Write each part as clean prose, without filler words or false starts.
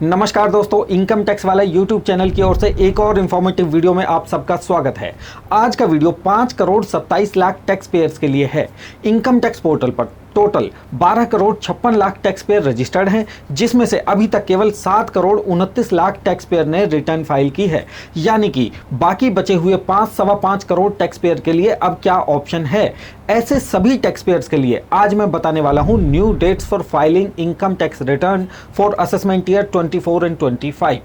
नमस्कार दोस्तों, income tax वाला यूट्यूब चैनल की ओर से एक और इन्फॉर्मेटिव वीडियो में आप सबका स्वागत है। आज का video 5 crore 27 lakh tax payers के लिए है। इनकम टैक्स पोर्टल पर total 12 crore 56 lakh tax payer registered हैं, जिसमें से अभी तक केवल 7 करोड़ 29 लाख टैक्स पेयर ने रिटर्न फाइल की है। यानी कि बाकी बचे हुए 5.25 करोड़ टैक्स पेयर के लिए अब क्या ऑप्शन है। ऐसे सभी टैक्स पेयर्स के लिए आज मैं बताने वाला हूं new dates for filing income tax return for assessment year 24 and 25।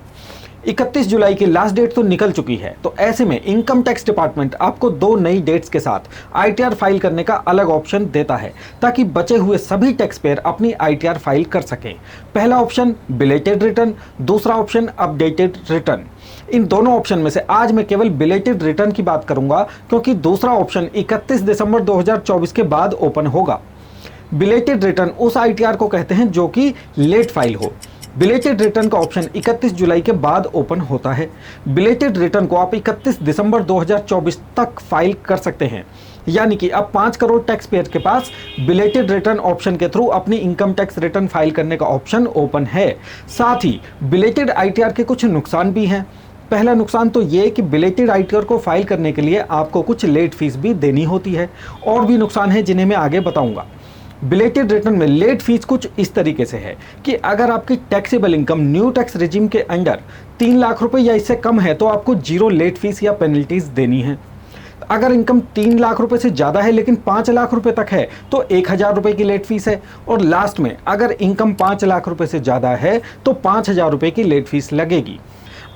31 जुलाई की लास्ट डेट तो निकल चुकी है, तो ऐसे में इनकम टैक्स डिपार्टमेंट आपको 2 नई डेट्स के साथ आईटीआर फाइल करने का अलग ऑप्शन देता है, ताकि बचे हुए सभी टैक्स पेयर अपनी आईटीआर फाइल कर सकें। पहला ऑप्शन बिलेटेड रिटर्न, दूसरा ऑप्शन अपडेटेड रिटर्न। इन दोनों ऑप्शन में से आज मैं केवल बिलेटेड रिटर्न की बात करूंगा, क्योंकि दूसरा ऑप्शन 31 दिसंबर 2024 के बाद ओपन होगा। बिलेटेड रिटर्न उस आईटीआर को कहते हैं जो कि लेट फाइल हो। बिलेटेड रिटर्न का ऑप्शन 31 जुलाई के बाद ओपन होता है। बिलेटेड रिटर्न को आप 31 दिसंबर 2024 तक फाइल कर सकते हैं। यानी कि अब 5 करोड़ टैक्स पेयर के पास बिलेटेड रिटर्न ऑप्शन के थ्रू अपनी इनकम टैक्स रिटर्न फाइल करने का ऑप्शन ओपन है। साथ ही बिलेटेड आईटीआर के कुछ नुकसान भी हैं। पहला नुकसान तो ये कि बिलेटेड आईटीआर को फाइल करने के लिए आपको कुछ लेट फीस भी देनी होती है। और भी नुकसान है जिन्हें मैं आगे बताऊंगा। बिलेटेड रिटर्न में लेट फीस कुछ इस तरीके से है कि अगर आपकी taxable income new tax regime के अंडर 3 लाख रुपए या इससे कम है तो आपको 0 लेट फीस या पेनल्टीज देनी है। अगर इनकम 3 लाख रुपए से ज़्यादा है लेकिन 5 लाख रुपए तक है तो 1000 रुपए की लेट फीस है। और लास्ट में अगर इनकम 5 लाख रुपए से ज़्यादा है तो 5000 रुपए की लेट फीस लगेगी।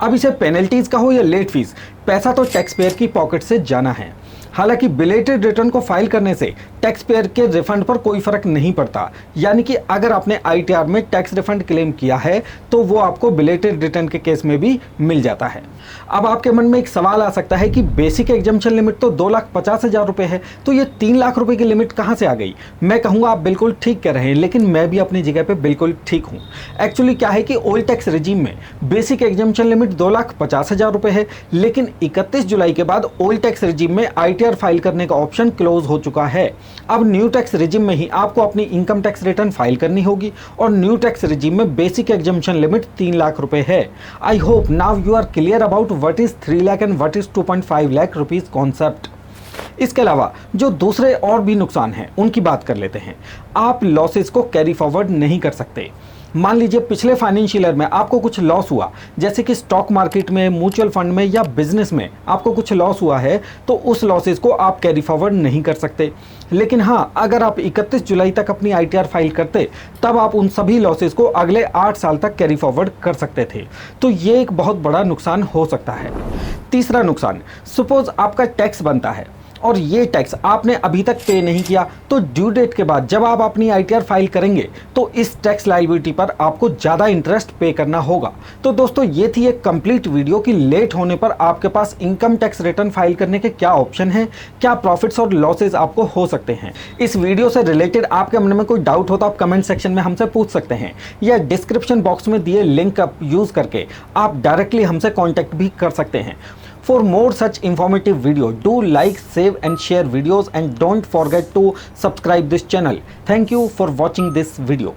अब इसे पेनल्टीज का हो या लेट फीस, पैसा तो टैक्स पेयर की पॉकेट से जाना है। हालांकि बिलेटेड रिटर्न को फाइल करने से टैक्स पेयर के रिफंड पर कोई फर्क नहीं पड़ता। यानी कि अगर आपने आईटीआर में टैक्स रिफंड क्लेम किया है तो वो आपको बिलेटेड रिटर्न के केस में भी मिल जाता है। अब आपके मन में एक सवाल आ सकता है कि बेसिक एग्जम्पशन लिमिट तो 2,50,000 रुपए है, तो ये 3 लाख रुपए की लिमिट कहां से आ गई। मैं कहूंगा आप बिल्कुल ठीक कह रहे हैं, लेकिन मैं भी अपनी जगह पे बिल्कुल ठीक हूं। एक्चुअली क्या है कि ओल्ड टैक्स रेजिम में बेसिक एग्जम्पशन लिमिट 2,50,000 रुपए है, लेकिन 31 जुलाई के बाद ओल्ड टैक्स रेजिम में आईटीआर फाइल करने का ऑप्शन क्लोज हो चुका है। अब न्यू टैक्स रेजिम में ही आपको अपनी इनकम टैक्स रिटर्न फाइल करनी होगी, और न्यू टैक्स रेजिम में बेसिक एग्जम्पशन लिमिट 3 लाख रुपए है। I hope now you are clear about what is 3 lakh and what is 2.5 lakh rupees concept. इसके अलावा जो दूसरे और भी नुकसान हैं उनकी बात कर लेते हैं। आप लॉसेस को कैरी फॉरवर्ड नहीं कर सकते। मान लीजिए पिछले फाइनेंशियल ईयर में आपको कुछ लॉस हुआ, जैसे कि स्टॉक मार्केट में, म्यूचुअल फंड में या बिजनेस में आपको कुछ लॉस हुआ है, तो उस लॉसेस को आप कैरी फॉरवर्ड नहीं कर सकते। लेकिन हाँ, अगर आप 31 जुलाई तक अपनी आईटीआर फाइल करते तब आप उन सभी लॉसेस को अगले 8 साल तक कैरी फॉरवर्ड कर सकते थे। तो ये एक बहुत बड़ा नुकसान हो सकता है। तीसरा नुकसान, सपोज आपका टैक्स बनता है और ये टैक्स आपने अभी तक पे नहीं किया, तो ड्यू डेट के बाद जब आप अपनी आईटीआर फाइल करेंगे तो इस टैक्स लायबिलिटी पर आपको ज़्यादा इंटरेस्ट पे करना होगा। तो दोस्तों, ये थी एक कंप्लीट वीडियो कि लेट होने पर आपके पास इनकम टैक्स रिटर्न फाइल करने के क्या ऑप्शन हैं, क्या प्रॉफिट्स और लॉसेज आपको हो सकते हैं। इस वीडियो से रिलेटेड आपके मन में कोई डाउट हो तो आप कमेंट सेक्शन में हमसे पूछ सकते हैं, या डिस्क्रिप्शन बॉक्स में दिए लिंक का यूज़ करके आप डायरेक्टली हमसे कॉन्टैक्ट भी कर सकते हैं। For more such informative video, do like, save and share videos, and don't forget to subscribe this channel. Thank you for watching this video.